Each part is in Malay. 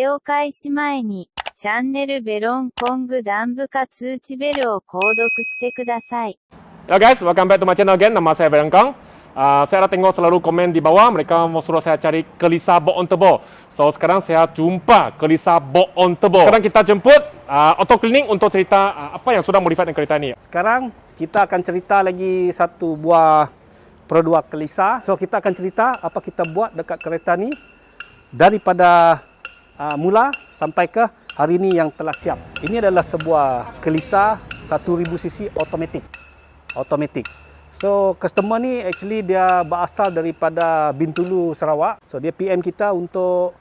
オ開始前に、チャンネルベロンコングダンブカ通知ベルを購読してください。Hello guys, welcome back to my channel again. Nama saya Berengkong. Saya dah tengok selalu komen di bawah. Mereka mau suruh saya cari Kelisa Bolt on Turbo. So sekarang saya jumpa Kelisa Bolt on Turbo. Sekarang kita jemput auto cleaning untuk cerita apa yang sudah modified dengan kereta ini. Sekarang kita akan cerita lagi satu buah produk Kelisa. So kita akan cerita apa kita buat dekat kereta ni daripada mula sampai ke hari ini yang telah siap. Ini adalah sebuah Kelisa 1000cc automatic. So customer ni actually dia berasal daripada Bintulu, Sarawak. So dia PM kita untuk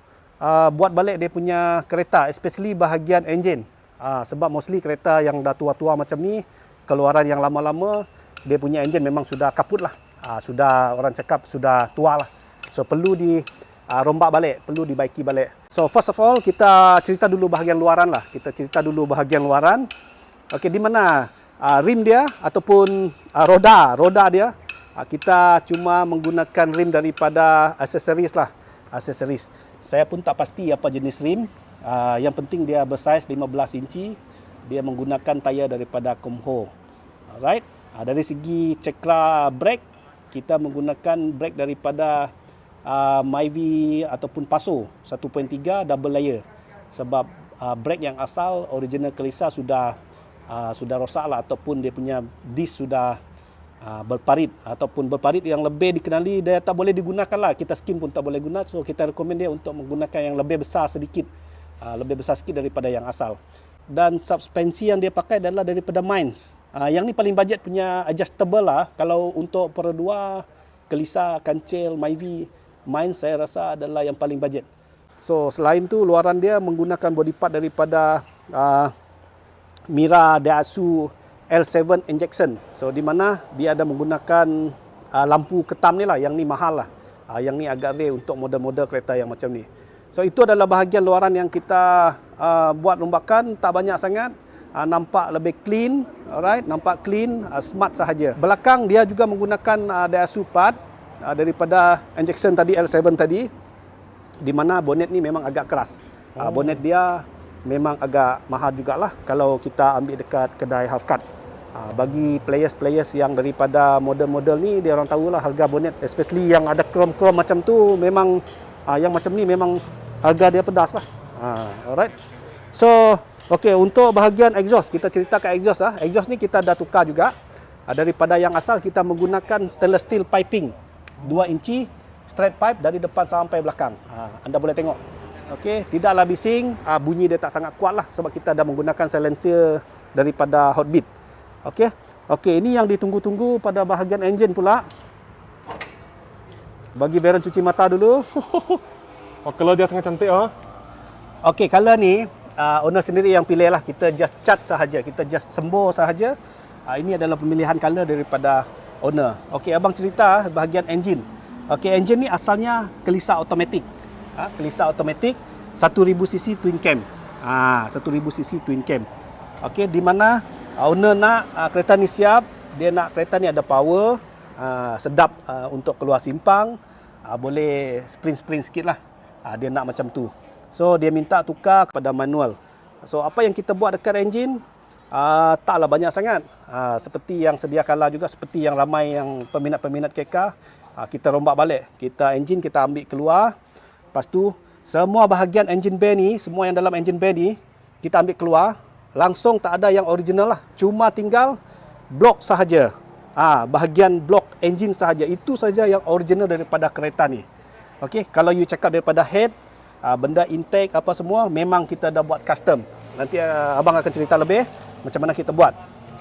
buat balik dia punya kereta, especially bahagian enjin. Sebab mostly kereta yang dah tua-tua macam ni, keluaran yang lama-lama, dia punya enjin memang sudah kaput lah. Sudah orang cakap sudah tua lah. So perlu di rombak balik, perlu dibaiki balik. So first of all kita cerita dulu bahagian luaran lah. Okey, di mana rim dia ataupun roda dia, kita cuma menggunakan rim daripada aksesoris lah. Saya pun tak pasti apa jenis rim. Yang penting dia bersaiz 15 inci. Dia menggunakan tayar daripada Kumho. Alright. Dari segi cakra brake, kita menggunakan brake daripada Myvi ataupun Paso 1.3 double layer. Sebab brake yang asal original Kelisa sudah rosak lah, ataupun dia punya disk sudah berparit, ataupun berparit yang lebih dikenali dia tak boleh digunakan lah. Kita skin pun tak boleh guna. So kita recommend dia untuk menggunakan yang lebih besar sedikit, daripada yang asal. Dan suspensi yang dia pakai adalah daripada Mainz. Yang ni paling budget punya, adjustable lah. Kalau untuk Pro 2, Kelisa, Kancil, Myvi, Mainz saya rasa adalah yang paling budget. So selain tu luaran dia menggunakan body part daripada Mira Daihatsu L7 injection. So di mana dia ada menggunakan lampu ketam ni lah, yang ni mahal lah. Yang ni agak rare untuk model-model kereta yang macam ni. So itu adalah bahagian luaran yang kita buat rombakan, tak banyak sangat. Nampak lebih clean, alright, nampak clean, smart sahaja. Belakang dia juga menggunakan Daihatsu part daripada injection tadi, L7 tadi, di mana bonet ni memang agak keras. Bonet dia memang agak mahal jugalah kalau kita ambil dekat kedai half cut. Bagi players yang daripada model-model ni, dia orang tahulah harga bonet, especially yang ada krom-krom macam tu, memang yang macam ni memang harga dia pedas lah. Alright. So, okey, untuk bahagian exhaust, kita cerita ke exhaust lah. Exhaust ni kita dah tukar juga. Daripada yang asal kita menggunakan stainless steel piping 2 inci straight pipe dari depan sampai belakang. Anda boleh tengok. Okey, tidaklah bising, bunyi dia tak sangat kuat lah sebab kita dah menggunakan silencer daripada Hotbit. Okey, ini yang ditunggu-tunggu pada bahagian enjin pula. Bagi Baron cuci mata dulu. Color dia sangat cantik ah. Okey, color ni owner sendiri yang pilih lah. Kita just cat sahaja, kita just sembur sahaja. Ini adalah pemilihan color daripada owner. Okey, abang cerita bahagian enjin. Okey, enjin ni asalnya Kelisa automatic. Kelisa automatic 1000cc twin cam. 1000cc twin cam. Okey, di mana owner nak kereta ni siap, dia nak kereta ni ada power, sedap untuk keluar simpang, boleh sprint sikit lah. Dia nak macam tu. So dia minta tukar kepada manual. So apa yang kita buat dekat enjin taklah banyak sangat. Seperti yang sedia kala juga, seperti yang ramai yang peminat-peminat KK, kita rombak balik. Kita enjin kita ambil keluar. Lepas tu semua bahagian engine bay ni, semua yang dalam engine bay ni kita ambil keluar. Langsung tak ada yang original lah. Cuma tinggal blok sahaja. Bahagian blok engine sahaja. Itu sahaja yang original daripada kereta ni. Okey, kalau you cakap daripada head, benda intake apa semua, memang kita dah buat custom. Nanti abang akan cerita lebih macam mana kita buat.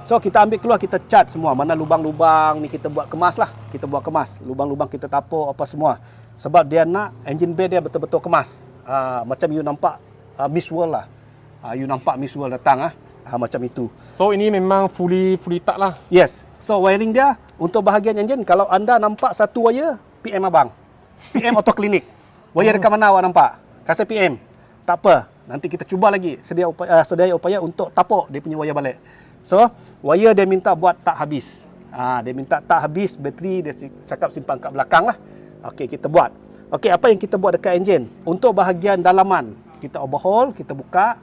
So kita ambil keluar, kita cat semua. Mana lubang-lubang ni kita buat kemas lah. Kita buat kemas. Lubang-lubang kita tapuk apa semua. Sebab dia nak engine bay dia betul-betul kemas. Macam you nampak Miss World lah. You nampak Miss World datang macam itu. So ini memang fully tak lah. Yes. So wiring dia untuk bahagian engine, kalau anda nampak satu wire, PM abang. PM Auto Clinic. Wire dekat mana awak nampak? Kasih PM. Tak apa. Nanti kita cuba lagi sedia upaya untuk tapuk dia punya wire balik. So wire dia minta buat tak habis. Dia minta tak habis bateri, dia cakap simpan kat belakang lah. Okey, kita buat. Okey, apa yang kita buat dekat enjin? Untuk bahagian dalaman, kita overhaul, kita buka,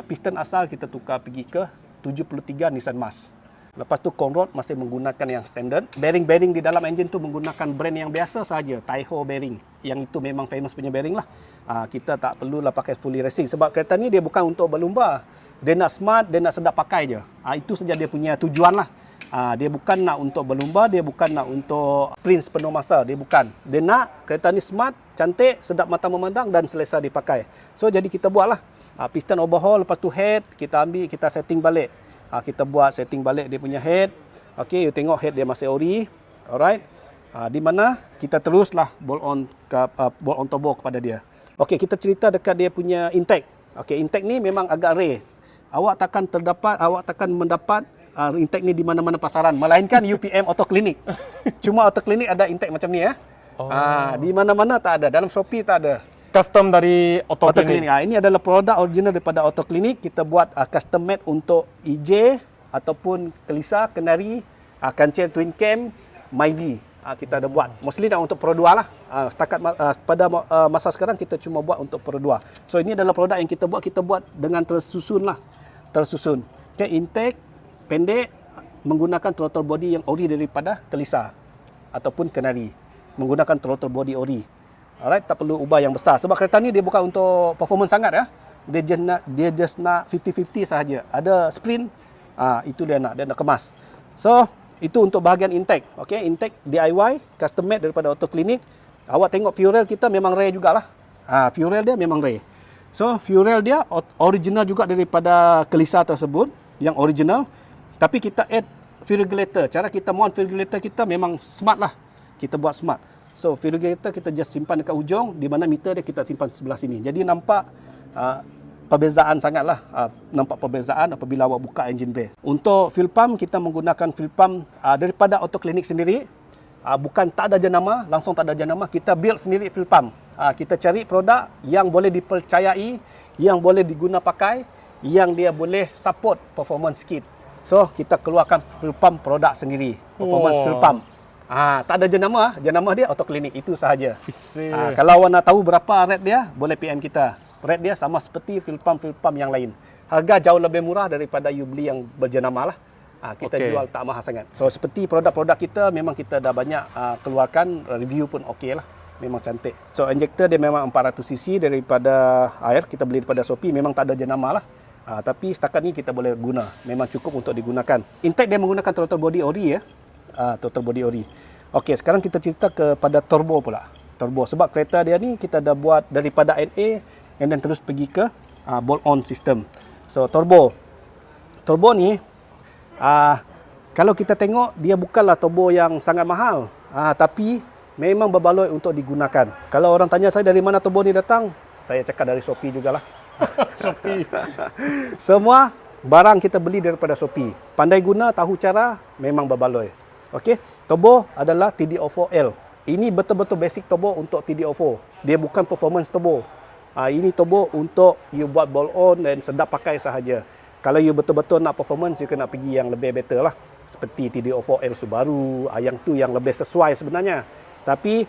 piston asal kita tukar pergi ke 73 Nissan Mars. Lepas tu Conrod masih menggunakan yang standard. Bearing-bearing di dalam enjin tu menggunakan brand yang biasa saja, Taiho bearing. Yang itu memang famous punya bearing lah. Kita tak perlulah pakai fully racing sebab kereta ni dia bukan untuk berlumba. Dia nak smart, dia nak sedap pakai je. Itu saja dia punya tujuan lah. Dia bukan nak untuk berlumba, dia bukan nak untuk sprint penuh masa, dia bukan. Dia nak kereta ni smart, cantik, sedap mata memandang dan selesa dipakai. So jadi kita buatlah. Piston overhaul, lepas tu head kita ambil, kita setting balik. Kita buat setting balik dia punya head. Okey, you tengok head dia masih ori. Alright. Di mana kita teruslah bolt on turbo kepada dia. Okey, kita cerita dekat dia punya intake. Okey, intake ni memang agak rare. Awak takkan mendapat intake ni di mana-mana pasaran melainkan UPM Auto Clinic. Cuma Auto Clinic ada intake macam ni ya. Di mana-mana tak ada. Dalam Shopee tak ada. Custom dari Auto Clinic. Ini adalah produk original daripada Auto Clinic. Kita buat custom made untuk EJ ataupun Kelisa, Kenari, Kancil Twin Cam, Myvi. Kita ada buat. Mostly nak untuk Pro 2 lah. Setakat pada masa sekarang kita cuma buat untuk Pro 2. So ini adalah produk yang kita buat dengan tersusun lah. Tersusun. Okay, intake pendek menggunakan throttle body yang ori daripada Kelisa ataupun Kenari. Menggunakan throttle body ori. Alright, tak perlu ubah yang besar sebab kereta ni dia bukan untuk performance sangat ya. Dia just nak 50-50 sahaja. Ada sprint, itu dia nak kemas. So, itu untuk bahagian intake. Okey, intake DIY, custom made daripada Auto Clinic. Awak tengok fuel rail kita memang rare jugalah. Fuel rail dia memang rare. So, fuel rail dia original juga daripada Kelisa tersebut, yang original. Tapi kita add fuel regulator. Cara kita mount fuel regulator kita memang smart lah. Kita buat smart. So, fuel regulator kita just simpan dekat ujung, di mana meter dia kita simpan sebelah sini. Jadi nampak perbezaan sangatlah. Nampak perbezaan apabila awak buka engine bay. Untuk fuel pump, kita menggunakan fuel pump daripada Auto Clinic sendiri. Bukan tak ada jenama, langsung tak ada jenama. Kita build sendiri fuel pump. Kita cari produk yang boleh dipercayai, yang boleh diguna pakai, yang dia boleh support performance kit. So, kita keluarkan fuel pump produk sendiri. Performance fuel pump. Tak ada jenama dia Auto Clinic itu sahaja. Kalau awak nak tahu berapa rate dia, boleh PM kita. Rate dia sama seperti fuel pump yang lain. Harga jauh lebih murah daripada you beli yang berjenama lah. Kita jual tak mahal sangat. So seperti produk-produk kita memang kita dah banyak keluarkan, review pun okey lah. Memang cantik. So injector dia memang 400cc daripada air, kita beli daripada Shopee, memang tak ada jenama lah. Tapi setakat ni kita boleh guna. Memang cukup untuk digunakan. Intake dia menggunakan throttle body ori ya. Throttle body ori. Okey, sekarang kita cerita kepada turbo pula. Turbo sebab kereta dia ni kita dah buat daripada NA and then terus pergi ke bolt on system. So turbo ni kalau kita tengok dia bukanlah turbo yang sangat mahal. Tapi memang berbaloi untuk digunakan. Kalau orang tanya saya dari mana turbo ni datang, saya cakap dari Shopee jugalah. Shopee. Semua barang kita beli daripada Shopee. Pandai guna, tahu cara, memang berbaloi. Okey, turbo adalah TD04L. Ini betul-betul basic turbo untuk TD04. Dia bukan performance turbo. Ini turbo untuk you buat bolt on dan sedap pakai sahaja. Kalau you betul-betul nak performance, you kena pergi yang lebih better lah. Seperti TD04L Subaru, yang tu yang lebih sesuai sebenarnya. Tapi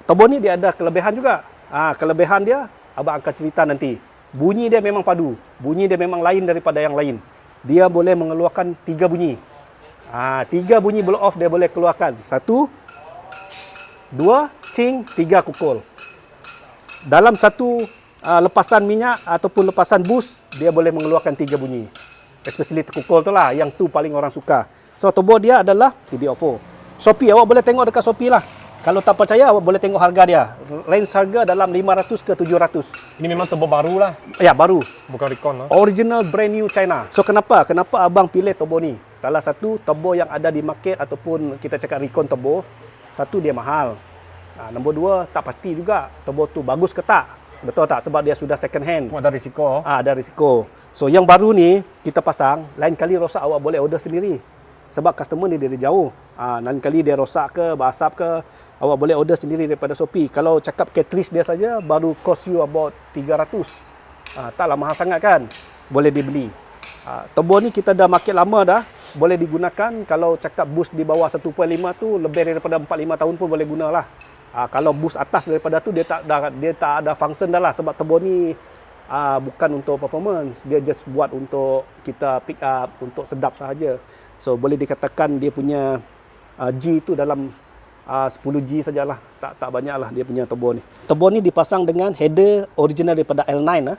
turbo ni dia ada kelebihan juga. Kelebihan dia, abang akan cerita nanti. Bunyi dia memang padu. Bunyi dia memang lain daripada yang lain. Dia boleh mengeluarkan 3 bunyi. 3 bunyi blow off dia boleh keluarkan. 1, 2, cing, 3 kukul. Dalam satu lepasan minyak ataupun lepasan bus, dia boleh mengeluarkan 3 bunyi. Especially kukul tu lah, yang tu paling orang suka. So turbo dia adalah TD04. Shopee, awak boleh tengok dekat Shopee lah. Kalau tak percaya, awak boleh tengok harga dia. Range harga dalam 500 ke 700. Ini memang turbo baru lah. Ya, baru. Bukan recon lah. Original brand new China. So kenapa abang pilih turbo ni? Salah satu turbo yang ada di market ataupun kita cakap recon turbo, satu dia mahal. Nombor 2 tak pasti juga turbo tu bagus ke tak. Betul tak? Sebab dia sudah second hand. Ada risiko. Ada risiko. So yang baru ni kita pasang, lain kali rosak awak boleh order sendiri. Sebab customer ni dari jauh. Lain kali dia rosak ke, basap ke, awak boleh order sendiri daripada Shopee. Kalau cakap cartridge dia saja baru cost you about 300. Taklah mahal sangat kan. Boleh dibeli. Turbo ni kita dah market lama dah. Boleh digunakan. Kalau cakap boost di bawah 1.5 tu lebih daripada 4-5 tahun pun boleh gunalah. Kalau boost atas daripada tu dia tak ada function dah lah. Sebab turbo ni bukan untuk performance, dia just buat untuk kita pick up, untuk sedap sahaja. So boleh dikatakan dia punya G tu dalam 10G sajalah, tak banyaklah dia punya turbo ni. Turbo ni dipasang dengan header original daripada L9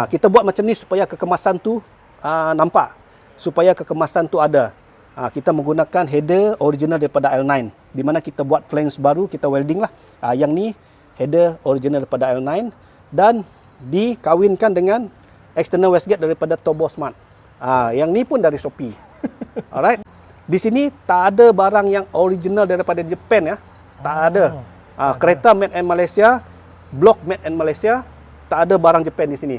kita buat macam ni supaya kekemasan tu nampak, supaya kekemasan tu ada. Kita menggunakan header original daripada L9, di mana kita buat flange baru, kita welding lah. Yang ni header original daripada L9 dan dikawinkan dengan external wastegate daripada Turbo Smart. Yang ni pun dari Shopee. Alright. Di sini tak ada barang yang original daripada Japan ya. Tak ada. Kereta made in Malaysia, blok made in Malaysia, tak ada barang Japan di sini.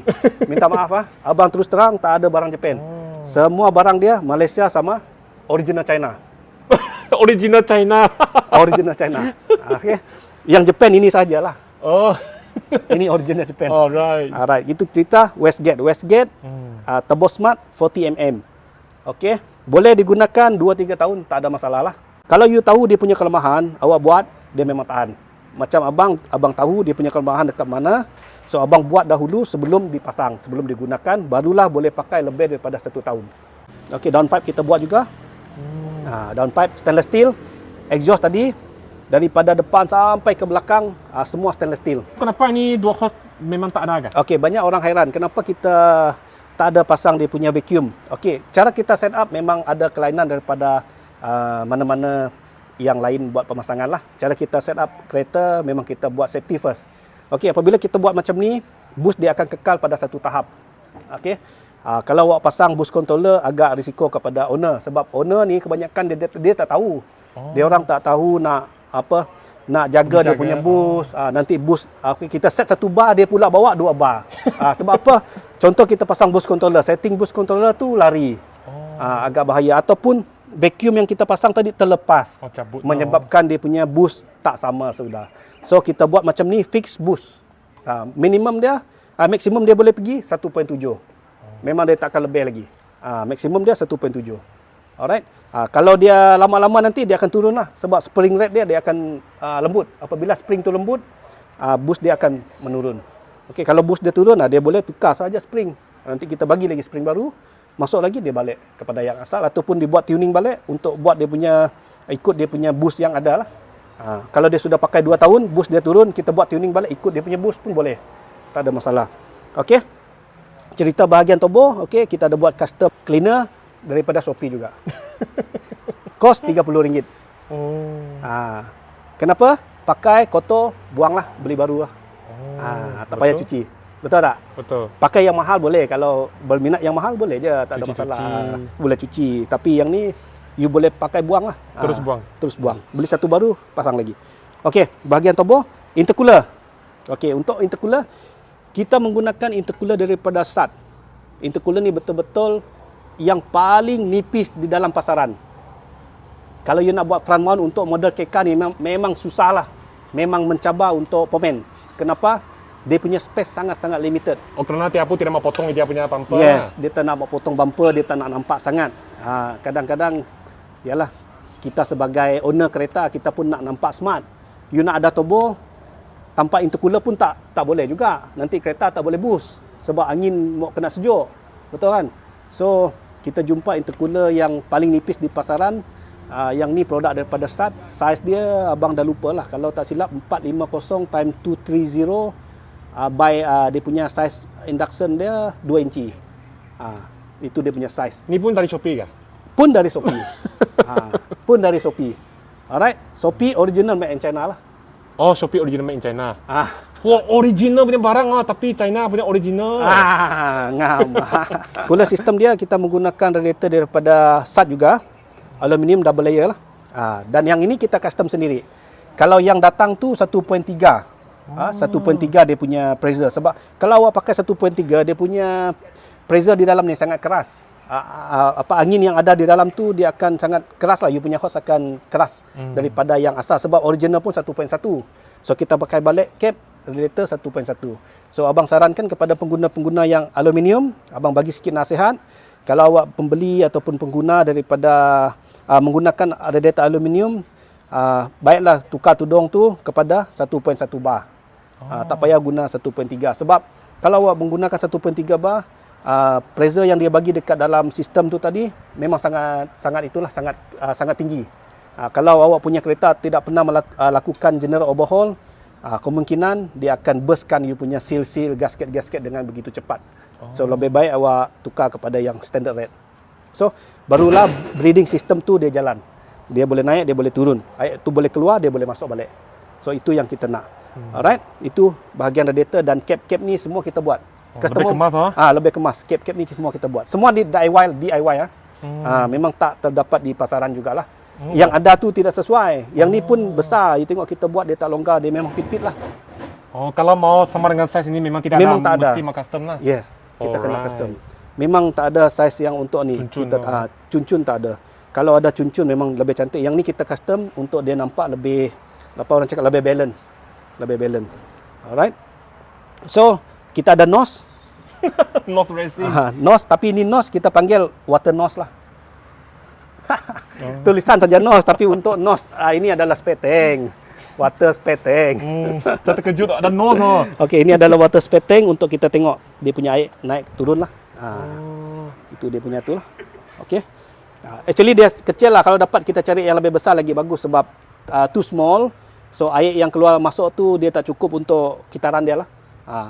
Minta maaf abang terus terang, tak ada barang Japan. Semua barang dia Malaysia sama original China. Original China. Original China. Okay. Yang Japan ini sajalah. Oh. Ini original Japan. Alright. Itu cerita wastegate. Wastegate Turbo Smart 40mm. Okey. Boleh digunakan 2-3 tahun, tak ada masalah lah. Kalau you tahu dia punya kelemahan, awak buat, dia memang tahan. Macam abang tahu dia punya kelemahan dekat mana, so abang buat dahulu sebelum dipasang, sebelum digunakan, barulah boleh pakai lebih daripada 1 tahun. Okey, downpipe kita buat juga. Downpipe stainless steel, exhaust tadi daripada depan sampai ke belakang semua stainless steel. Kenapa ini dua hose memang tak ada kan? Okey, banyak orang hairan kenapa kita tak ada pasang dia punya vacuum. Okey, cara kita set up memang ada kelainan daripada mana-mana yang lain buat pemasangan lah. Cara kita set up kereta memang kita buat safety first. Okey, apabila kita buat macam ni, boost dia akan kekal pada satu tahap. Okey. Kalau awak pasang boost controller agak risiko kepada owner, sebab owner ni kebanyakan dia tak tahu. Dia orang tak tahu nak jaga dia punya boost. Nanti boost kita set 1 bar, dia pula bawa 2 bar. Sebab apa? Contoh kita pasang boost controller, setting boost controller tu lari. Agak bahaya, ataupun vacuum yang kita pasang tadi terlepas, menyebabkan dia punya boost tak sama sudah. So kita buat macam ni, fix boost. Minimum dia, maksimum dia boleh pergi 1.7. Memang dia takkan lebih lagi. Maksimum dia 1.7. Alright. Kalau dia lama-lama nanti dia akan turun lah, sebab spring rate dia akan lembut. Apabila spring tu lembut, boost dia akan menurun. Okey, kalau boost dia turun, dia boleh tukar saja spring. Nanti kita bagi lagi spring baru, masuk lagi dia balik kepada yang asal, ataupun dibuat tuning balik untuk buat dia punya ikut dia punya boost yang ada lah. Kalau dia sudah pakai 2 tahun, boost dia turun, kita buat tuning balik ikut dia punya boost pun boleh. Tak ada masalah. Okey. Cerita bahagian turbo, okey, kita ada buat custom cleaner daripada Shopee juga. Kos RM30. Kenapa? Pakai kotor, buanglah, beli baru lah. Tak payah cuci. Betul tak? Betul. Pakai yang mahal boleh, kalau berminat yang mahal boleh je, tak ada masalah. Boleh cuci, tapi yang ni you boleh pakai buang lah. Terus buang. Beli satu baru, pasang lagi. Okey, bahagian turbo, intercooler. Okey, untuk intercooler kita menggunakan intercooler daripada SAT. Intercooler ni betul-betul yang paling nipis di dalam pasaran. Kalau you nak buat front mount untuk model KK ni memang susah lah. Memang mencabar untuk pomen. Kenapa? Dia punya space sangat-sangat limited. Kerana tiap pun tidak mau potong dia punya bumper. Yes, dia tak nak potong bumper, dia tak nak nampak sangat. Kadang-kadang, yalah, kita sebagai owner kereta, kita pun nak nampak smart. You nak ada turbo, tanpa intercooler pun tak boleh juga. Nanti kereta tak boleh boost, sebab angin mau kena sejuk. Betul kan? So, kita jumpa intercooler yang paling nipis di pasaran. Yang ni produk daripada SAT. Size dia abang dah lupa lah. Kalau tak silap 450 x 230 by dia punya size induction dia 2 inci. Itu dia punya size. Ni pun dari Shopee kah? Pun dari Shopee. Pun dari Shopee. Alright, Shopee original made in China lah. Shopee original made in China. Original punya barang tapi China punya original. Ngam. Cooler system dia kita menggunakan radiator daripada SAT juga. Aluminium double layer lah. Dan yang ini kita custom sendiri. Kalau yang datang tu 1.3. 1.3 dia punya pressure. Sebab kalau awak pakai 1.3, dia punya pressure di dalam ni sangat keras. Angin yang ada di dalam tu dia akan sangat keras lah. You punya hose akan keras daripada yang asal. Sebab original pun 1.1. So kita pakai balik cap radiator 1.1. So abang sarankan kepada pengguna-pengguna yang aluminium, abang bagi sikit nasihat. Kalau awak pembeli ataupun pengguna daripada menggunakan radiator aluminium, baiklah tukar tudung tu kepada 1.1 bar. Tak payah guna 1.3 sebab Kalau awak menggunakan 1.3 bar, pressure yang dia bagi dekat dalam sistem tu tadi memang sangat tinggi. Kalau awak punya kereta tidak pernah lakukan general overhaul, kemungkinan dia akan burstkan you punya seal-seal gasket-gasket dengan begitu cepat. So lebih baik awak tukar kepada yang standard rate. So barulah breathing system tu dia jalan. Dia boleh naik, dia boleh turun. Air tu boleh keluar, dia boleh masuk balik. So itu yang kita nak. Alright, itu bahagian radiator dan cap-cap ni semua kita buat. Lebih kemas lebih kemas. Cap-cap ni semua kita buat. Semua di DIY memang tak terdapat di pasaran jugalah. Yang ada tu tidak sesuai. Yang ni pun besar. You tengok kita buat dia tak longgar, dia memang fit-fit lah. Oh, kalau mau sama dengan size ini memang tidak memang ada, tak ada. Mesti mau custom lah. Yes, kita kena custom. Memang tak ada size yang untuk ni. Cun-cun tak ada. Kalau ada cun-cun memang lebih cantik. Yang ni kita custom untuk dia nampak lebih, apa orang cakap, lebih balance. Alright. So, kita ada nose. Nose racing. Nose, tapi ini nose kita panggil water nose lah. Tulisan saja nose, tapi untuk nose ini adalah spare tank. Water spare tank. Saya terkejut ada nose. Okey, ini adalah water spare tank untuk kita tengok dia punya air naik turun lah. Itu dia punya tu lah. Okey. Actually dia kecil lah. Kalau dapat kita cari yang lebih besar lagi bagus sebab too small. So air yang keluar masuk tu dia tak cukup untuk kitaran dia lah.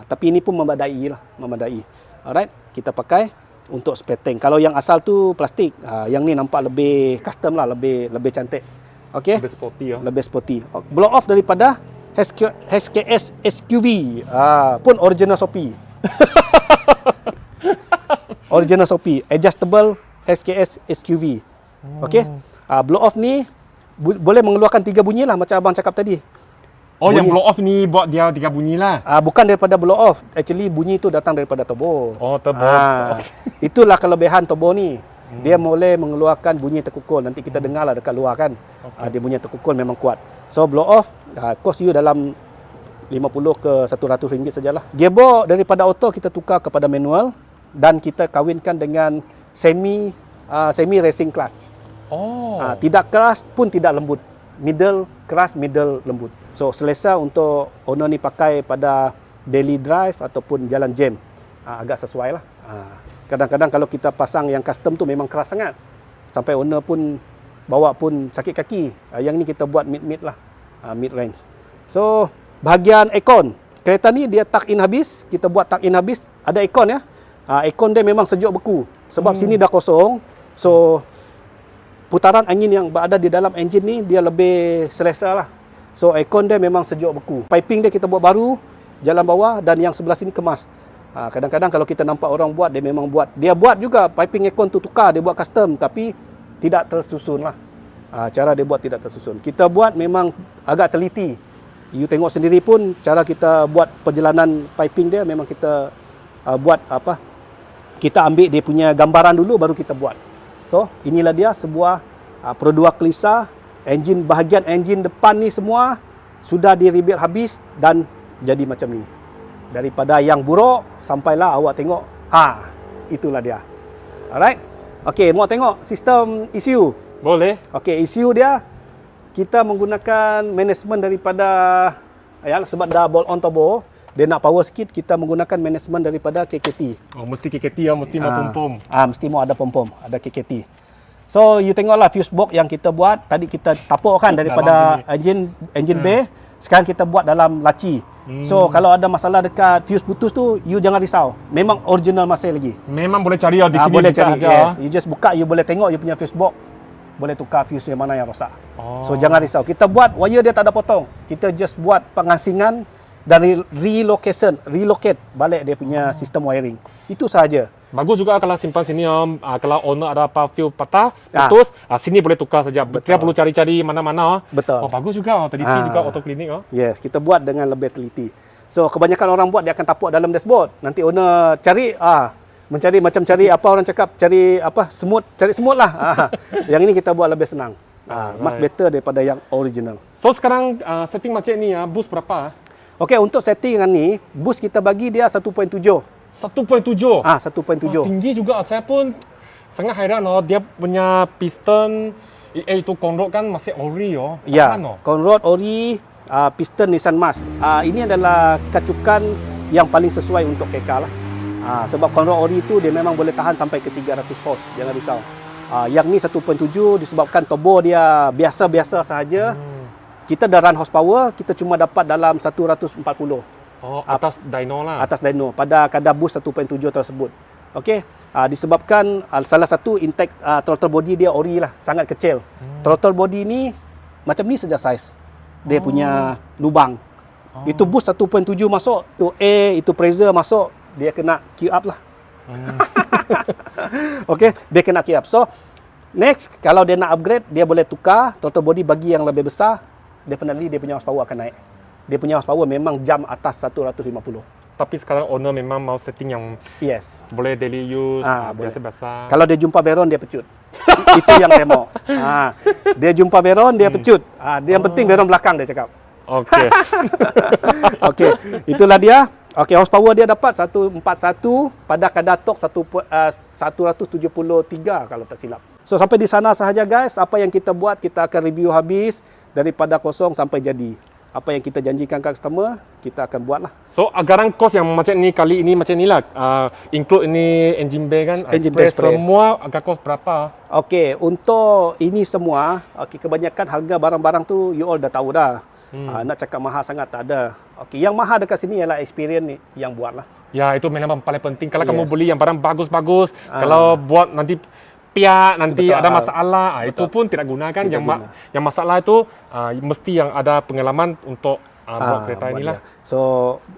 Tapi ini pun memadai. Alright, kita pakai untuk spare tank. Kalau yang asal tu plastik, yang ni nampak lebih custom lah, lebih cantik. Okey. Lebih sporty Lebih sporty. Blow off daripada HKS SQV, pun original Shopee. Original Shopee, adjustable HKS SQV. Okey. Blow off ni boleh mengeluarkan 3 bunyi lah macam abang cakap tadi. Oh, bunyi. Yang blow off ni buat dia 3 bunyi lah. Bukan daripada blow off. Actually bunyi tu datang daripada turbo. Oh, turbo. Itulah kelebihan turbo ni. Dia boleh mengeluarkan bunyi terkukul. Nanti kita dengar lah dekat luar kan. Dia bunyi terkukul memang kuat. So blow off cost you dalam 50 ke 100 ringgit sajalah. Gearbox daripada auto kita tukar kepada manual dan kita kawinkan dengan semi racing clutch. Tidak keras pun tidak lembut. Middle keras, middle lembut. So selesa untuk owner ni pakai pada daily drive ataupun jalan jam. Agak sesuai lah. Kadang-kadang kalau kita pasang yang custom tu memang keras sangat. Sampai owner pun bawa pun sakit kaki. Yang ni kita buat mid lah. Mid range. So bahagian aircon. Kereta ni dia tuck in habis. Kita buat tuck in habis. Ada aircon ya. Aircon dia memang sejuk beku. Sebab sini dah kosong. So putaran angin yang berada di dalam enjin ni dia lebih selesa lah. So aircon dia memang sejuk beku. Piping dia kita buat baru, jalan bawah, dan yang sebelah sini kemas. Kadang-kadang kalau kita nampak orang buat, dia memang buat. Dia buat juga piping aircon tu tukar, dia buat custom, tapi tidak tersusun lah. Cara dia buat tidak tersusun. Kita buat memang agak teliti. You tengok sendiri pun cara kita buat perjalanan piping dia memang kita buat apa? Kita ambil dia punya gambaran dulu baru kita buat. So, inilah dia sebuah Pro 2 Kelisa. Bahagian enjin depan ni semua sudah di-rebuild habis dan jadi macam ni. Daripada yang buruk sampailah awak tengok, itulah dia. Alright. Okey, mau tengok sistem ECU. Boleh. Okey, ECU dia kita menggunakan management daripada sebab dah bolt on turbo, dia nak power sikit, kita menggunakan management daripada KKT. Oh, mesti KKT ya, mesti mau pom-pom. Mesti mau ada pom-pom, ada KKT. So, you tengoklah fuse box yang kita buat. Tadi kita tapuk kan daripada engine bay. Sekarang kita buat dalam laci. So, kalau ada masalah dekat fuse putus tu, you jangan risau. Memang original masih lagi. Memang boleh cari di sini. Boleh cari, yes. You just buka, you boleh tengok you punya fuse box. Boleh tukar fuse yang mana yang rosak. So, jangan risau. Kita buat wire dia tak ada potong. Kita just buat pengasingan dan relocate balik dia punya sistem wiring. Itu sahaja. Bagus juga kalau simpan sini kalau owner ada apa fuse patah, putus, sini boleh tukar saja. Kita perlu cari-cari mana-mana. Betul. Bagus juga, teliti juga auto klinik. Yes, kita buat dengan lebih teliti. So kebanyakan orang buat dia akan tapuk dalam dashboard. Nanti owner cari mencari macam cari apa orang cakap, cari apa cari semut lah. Yang ini kita buat lebih senang. Much better daripada yang original. So sekarang setting macam ni boost berapa? Okey, untuk setting yang ni, boost kita bagi dia 1.7. 1.7. 1.7. Tinggi juga. Saya pun sangat hairan dia punya piston itu Conrod kan masih ori Ya. Conrod ori, piston Nissan Mas. Ini adalah kacukan yang paling sesuai untuk KK lah. Sebab Conrod ori tu dia memang boleh tahan sampai ke 300 horse, jangan risau. Yang ni 1.7 disebabkan turbo dia biasa-biasa sahaja. Kita dah run horsepower, kita cuma dapat dalam 140. Oh, atas dyno lah. Atas dyno pada kadar boost 1.7 tersebut. Okey, disebabkan salah satu intake throttle body dia ori lah, sangat kecil. Throttle body ni macam ni saja saiz. Dia punya lubang. Itu boost 1.7 masuk, tu air, itu pressure masuk, dia kena queue up lah. Okey, dia kena queue up. So, next kalau dia nak upgrade, dia boleh tukar throttle body bagi yang lebih besar, definitely dia punya horsepower akan naik. Dia punya horsepower memang jam atas 150. Tapi sekarang owner memang mau setting yang Yes. boleh daily use, Boleh. biasa-biasa. Kalau dia jumpa Veron, dia pecut. Itu yang dia mau. Dia jumpa Veron, dia pecut. Dia yang penting Veron belakang, dia cakap. Okey. Okey, itulah dia. Okey, horsepower dia dapat 141 pada kadar torque 173 kalau tak silap. So sampai di sana sahaja guys, apa yang kita buat kita akan review habis daripada kosong sampai jadi. Apa yang kita janjikan ke customer, kita akan buat lah. So agaran kos yang macam ni kali ini macam ni lah. Include ini engine bay kan, Engine bay spray. semua agak kos berapa? Okey, untuk ini semua, kebanyakan harga barang-barang tu you all dah tahu dah. Nak cakap mahal sangat tak ada. Okey, yang mahal dekat sini ialah experience ni yang buat lah. Ya, itu memang paling penting. Kalau kamu Yes. beli yang barang bagus-bagus, kalau buat nanti piak, nanti Betul. ada masalah, itu pun tidak guna kan. Tidak Yang guna. yang masalah itu mesti yang ada pengalaman untuk buat kereta buat inilah. dia. So,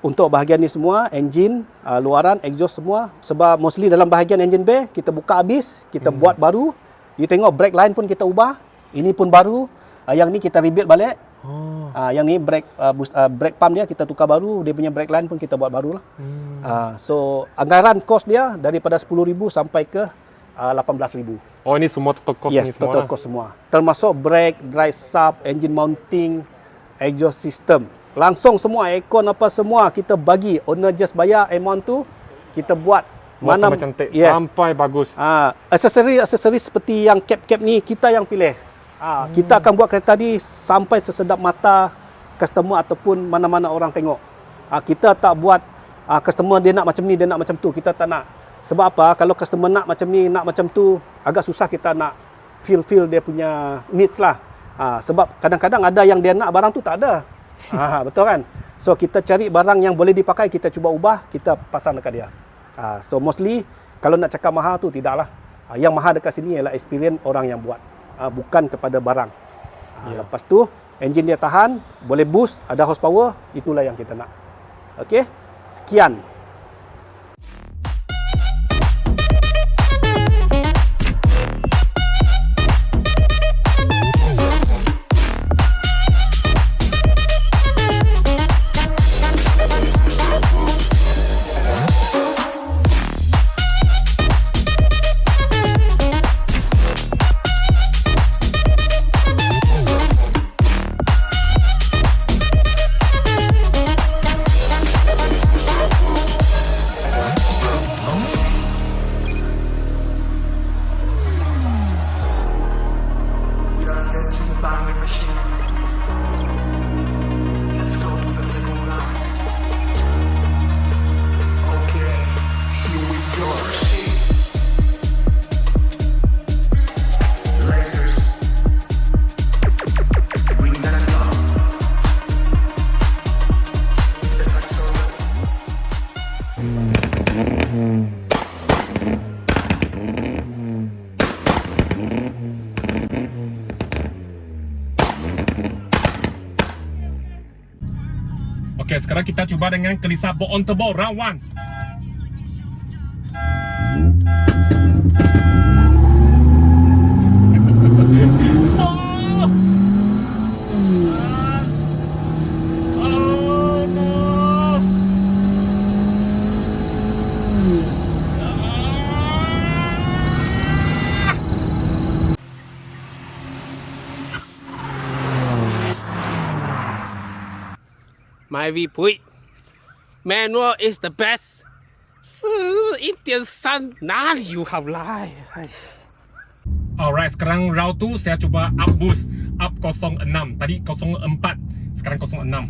untuk bahagian ni semua, engine, luaran, exhaust semua, sebab mostly dalam bahagian engine bay, kita buka habis, kita buat baru. You tengok brake line pun kita ubah, ini pun baru. Yang ni kita rebuild balik. Yang ni brake pump dia kita tukar baru, dia punya brake line pun kita buat baru lah. So, anggaran kos dia daripada 10,000 sampai ke 18,000. Oh, ini semua total cost Yes, ni semua. total cost semua. Termasuk brake, drive sub, engine mounting, exhaust system. Langsung semua, aircon apa semua kita bagi. Owner just bayar amount tu, kita buat. Mana cantik, Yes. sampai bagus. Aksesori seperti yang cap-cap ni kita yang pilih. Kita akan buat kereta ni sampai sesedap mata customer ataupun mana-mana orang tengok. Kita tak buat customer dia nak macam ni, dia nak macam tu. Kita tak nak. Sebab apa? Kalau customer nak macam ni, nak macam tu, agak susah kita nak feel dia punya needs lah. Sebab kadang-kadang ada yang dia nak barang tu tak ada. Betul kan? So kita cari barang yang boleh dipakai, kita cuba ubah, kita pasang dekat dia. So mostly kalau nak cakap mahal tu tidaklah. Yang mahal dekat sini ialah experience orang yang buat, bukan kepada barang. Lepas tu engine dia tahan, boleh boost, ada horsepower, itulah yang kita nak. Okey, sekian. Okey, sekarang kita cuba dengan Kelisa Bo-on Turbo round 1. My viewpoint, manual is the best. Indian son, now you have lied. Alright, sekarang round 2 saya cuba up boost, up 06. Tadi 04, sekarang 06.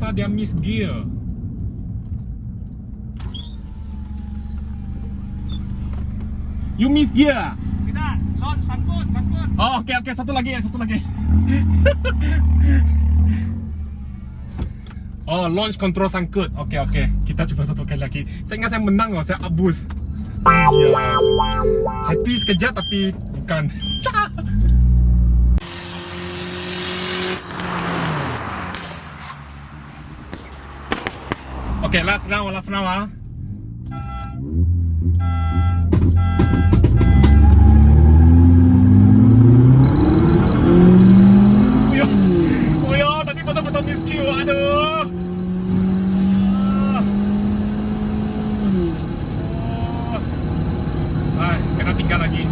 karena dia miss gear. You miss gear. Tidak, launch sangkut. Oh, oke, satu lagi. Oh, launch control sangkut. Oke. Kita coba satu kali lagi. Saya ingat saya menang loh, saya abus. Iya. Happy sekejap tapi bukan. Oke, last round ah. Uyo, tadi betul-betul miss Q, aduh. Kena tinggal lagi.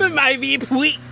My V 配。